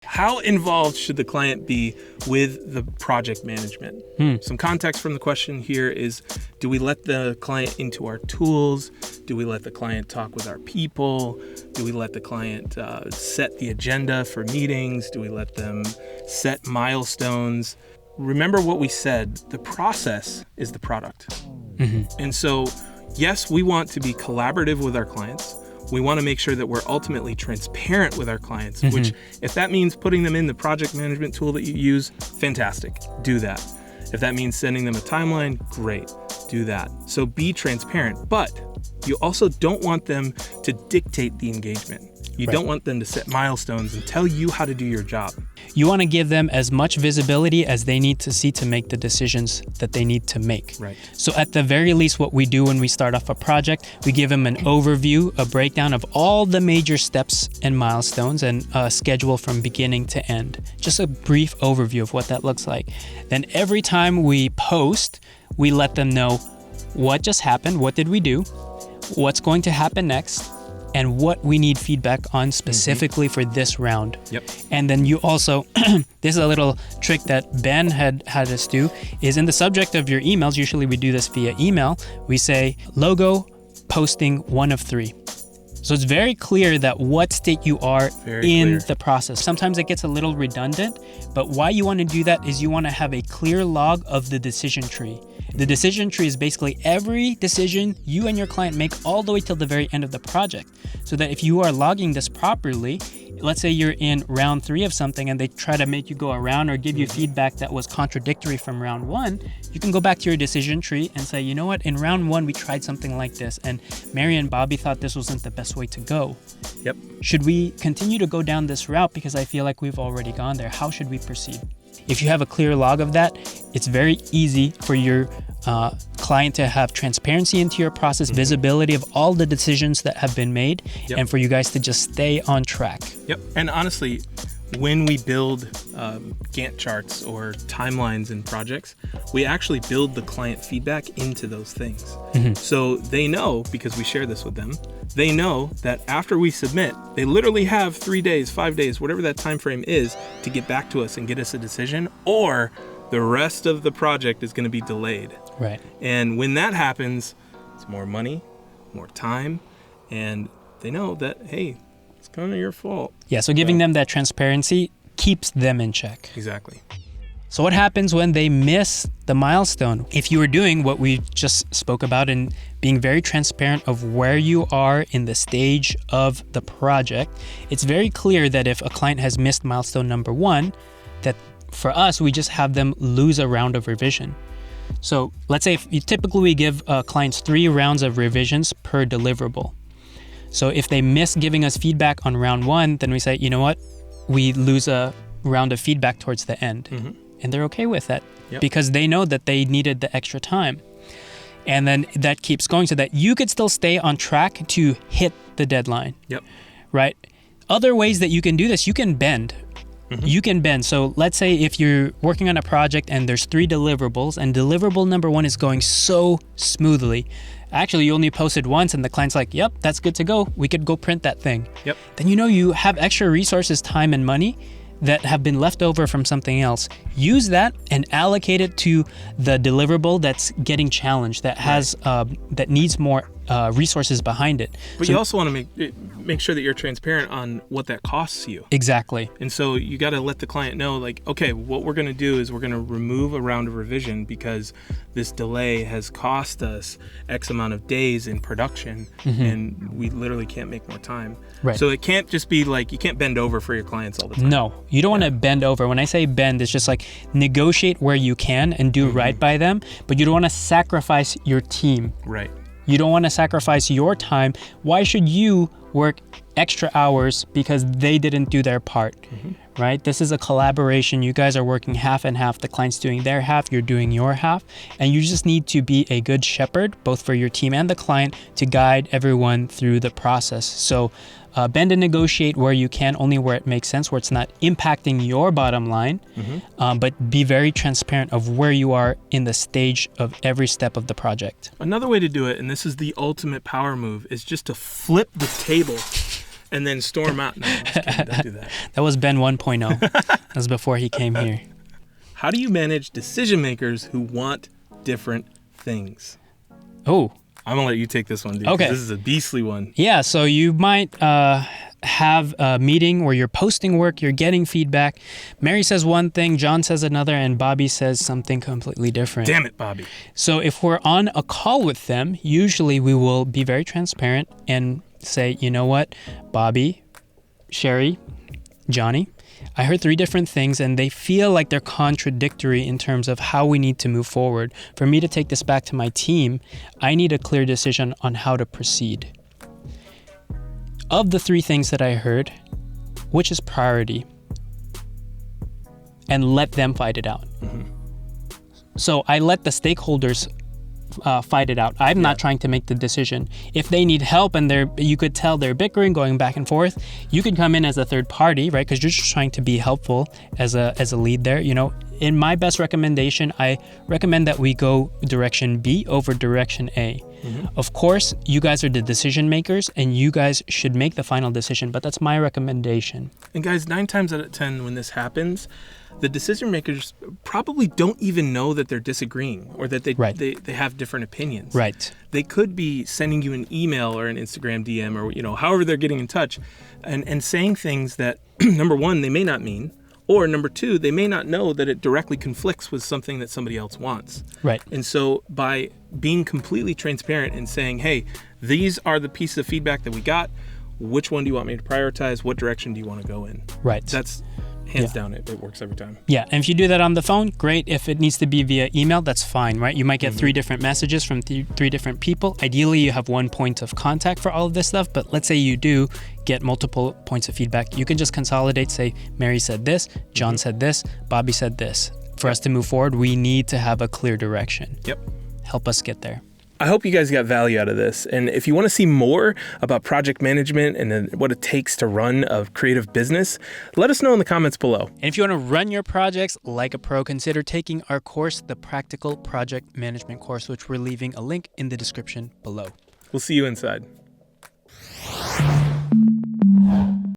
How involved should the client be with the project management? Some context from the question here is, do we let the client into our tools? Do we let the client talk with our people? Do we let the client set the agenda for meetings? Do we let them set milestones? Remember what we said, the process is the product. And so, yes, we want to be collaborative with our clients. We want to make sure that we're ultimately transparent with our clients, which if that means putting them in the project management tool that you use, fantastic, do that. If that means sending them a timeline, great, do that. So be transparent, but you also don't want them to dictate the engagement. You don't want them to set milestones and tell you how to do your job. You want to give them as much visibility as they need to see to make the decisions that they need to make. Right. So at the very least, what we do when we start off a project, we give them an overview, a breakdown of all the major steps and milestones and a schedule from beginning to end. Just a brief overview of what that looks like. Then every time we post, we let them know what just happened, what did we do, what's going to happen next, and what we need feedback on specifically for this round. And then you also, this is a little trick that Ben had us do, is in the subject of your emails, usually we do this via email, we say logo posting 1 of 3. So it's very clear that what state you are in the process. Sometimes it gets a little redundant, but why you want to do that is you want to have a clear log of the decision tree. The decision tree is basically every decision you and your client make all the way till the very end of the project. So that if you are logging this properly, let's say you're in round 3 of something and they try to make you go around or give you feedback that was contradictory from round 1, you can go back to your decision tree and say, you know what, in round 1 we tried something like this and Mary and Bobby thought this wasn't the best way to go. Should we continue to go down this route because I feel like we've already gone there? How should we proceed? If you have a clear log of that, it's very easy for your client to have transparency into your process, visibility of all the decisions that have been made, and for you guys to just stay on track. And honestly, when we build Gantt charts or timelines in projects, we actually build the client feedback into those things. So they know, because we share this with them, they know that after we submit, they literally have 3 days, 5 days, whatever that time frame is, to get back to us and get us a decision, or the rest of the project is going to be delayed. And when that happens, it's more money, more time, and they know that, hey, it's kind of your fault. So giving them that transparency keeps them in check. Exactly. So what happens when they miss the milestone? If you are doing what we just spoke about and being very transparent of where you are in the stage of the project, it's very clear that if a client has missed milestone number 1, that for us, we just have them lose a round of revision. So let's say typically we give clients 3 rounds of revisions per deliverable. So if they miss giving us feedback on round 1, then we say, you know what, we lose a round of feedback towards the end. And they're okay with that because they know that they needed the extra time. And then that keeps going so that you could still stay on track to hit the deadline. Right? Other ways that you can do this, you can bend. You can bend. So let's say if you're working on a project and there's 3 deliverables and deliverable number 1 is going so smoothly. Actually, you only posted once and the client's like, yep, that's good to go. We could go print that thing. Then you know you have extra resources, time and money that have been left over from something else. Use that and allocate it to the deliverable that's getting challenged, that has that needs more resources behind it. But you also want to make sure that you're transparent on what that costs you. Exactly. And so you got to let the client know, like, okay, what we're going to do is we're going to remove a round of revision because this delay has cost us X amount of days in production, and we literally can't make more time. So it can't just be like, you can't bend over for your clients all the time. No, you don't want to bend over. When I say bend, it's just like negotiate where you can and do right by them, but you don't want to sacrifice your team. You don't want to sacrifice your time. Why should you work extra hours because they didn't do their part, right? This is a collaboration. You guys are working half and half. The client's doing their half, you're doing your half, and you just need to be a good shepherd, both for your team and the client, to guide everyone through the process. So bend and negotiate where you can, only where it makes sense, where it's not impacting your bottom line, but be very transparent of where you are in the stage of every step of the project. Another way to do it, and this is the ultimate power move, is just to flip the table. and then storm out. No, I'm just kidding. Don't do that. That was Ben 1.0. That was before he came here. How do you manage decision makers who want different things? Oh. I'm going to let you take this one, dude. Okay. This is a beastly one. Yeah, so you might have a meeting where you're posting work, you're getting feedback. Mary says one thing, John says another, and Bobby says something completely different. Damn it, Bobby. So if we're on a call with them, usually we will be very transparent and say, you know what, Bobby, Sherry, Johnny, I heard 3 different things and they feel like they're contradictory in terms of how we need to move forward. For me to take this back to my team, I need a clear decision on how to proceed. Of the 3 things that I heard, which is priority? And let them fight it out. Mm-hmm. So I let the stakeholders fight it out. I'm not trying to make the decision. If they need help and you could tell they're bickering, going back and forth, you could come in as a third party, right? Because you're just trying to be helpful as a lead there. You know, in my best recommendation, I recommend that we go direction B over direction A. Mm-hmm. Of course, you guys are the decision makers and you guys should make the final decision, but that's my recommendation. And guys, 9 times out of 10 when this happens, the decision makers probably don't even know that they're disagreeing or that they have different opinions. Right. They could be sending you an email or an Instagram DM or, you know, however they're getting in touch and saying things that, number 1, they may not mean, or number 2, they may not know that it directly conflicts with something that somebody else wants. Right. And so by being completely transparent and saying, hey, these are the pieces of feedback that we got. Which one do you want me to prioritize? What direction do you want to go in? Right. That's hands down, it works every time. Yeah, and if you do that on the phone, great. If it needs to be via email, that's fine, right? You might get 3 different messages from 3 different people. Ideally, you have 1 point of contact for all of this stuff, but let's say you do get multiple points of feedback. You can just consolidate, say, Mary said this, John said this, Bobby said this. For us to move forward, we need to have a clear direction. Yep. Help us get there. I hope you guys got value out of this. And if you want to see more about project management and what it takes to run a creative business, let us know in the comments below. And if you want to run your projects like a pro, consider taking our course, the Practical Project Management course, which we're leaving a link in the description below. We'll see you inside.